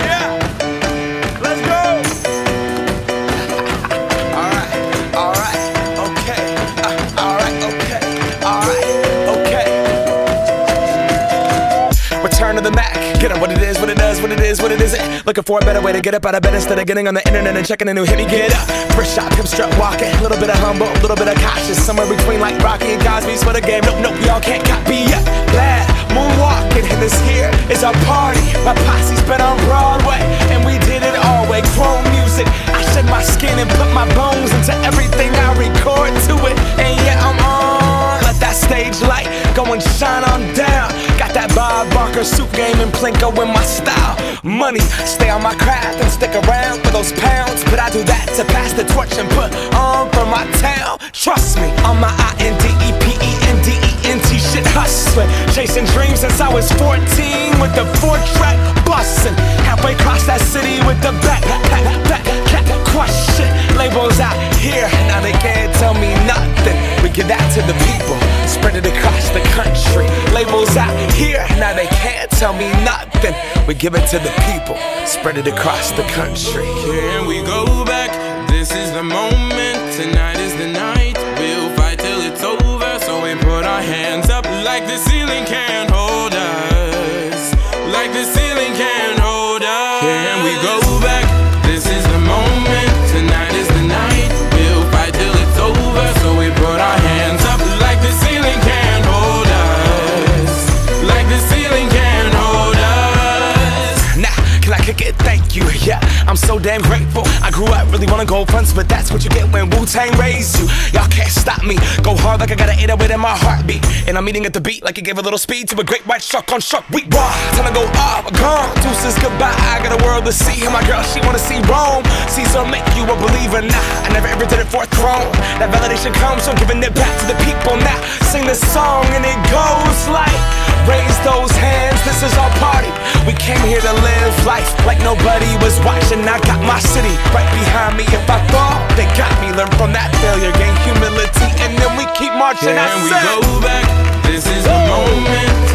Yeah, let's go. Alright, okay. Alright, okay. Return to the Mac. Get on what it is, what it does, what it is, what it isn't. Looking for a better way to get up out of bed instead of getting on the internet and checking a new hit. Me get up, first shot, come strut walking. A little bit of humble, a little bit of cautious. Somewhere between like Rocky and Cosby's for the game. Nope, y'all can't copy yet. Glad moonwalking, and this here is our party. My posse's been on Broadway, and we did it all way. Chrome music, I shed my skin and put my bones into everything I record to it. And yeah, I'm on. Let that stage light go and shine on down. Got that Bob Barker suit game and Plinko in my style. Money, stay on my craft and stick around for those pounds. But I do that to pass the torch and put on for my town. Trust me, on my INDEPENDENT shit hustling. Chasing dreams since I was 14 with the 4-track bustin'. Halfway across that city with the back question. Labels out here, now they can't tell me nothing. We give that to the people, spread it across the country. Labels out here, now they can't tell me nothing. We give it to the people, spread it across the country. Here we go back, this is the moment. Tonight is the night, we'll fight till it's over. So we put our hands up like the ceiling can't hold us. Like the ceiling can't hold us. Here we go back, this is the moment. Tonight is the night, we'll fight till it's over. So we put our hands up like the ceiling can't hold us. Like the ceiling can't hold us. Nah, can I kick it? Thank you, yeah, I'm so damn grateful. I grew up really wanna go fronts, but that's what you get when Wu-Tang raised you. Y'all can't stop me, go hard like I got an 808 in my heartbeat. And I'm eating at the beat like it gave a little speed to a great white shark on Shark Week. Raw, time to go off, gone, deuces goodbye. I got a world to see, and my girl, she wanna see Rome. Caesar make you a believer, nah, I never ever did it for a throne. That validation comes from giving it back to the people. Now, sing this song and it goes like, raise those hands, this is our party. We came here to live life like nobody was watching. I got my city right behind me. If I fall, they got me. Learn from that failure, gain humility, and then we keep marching. And we go back, this is the moment.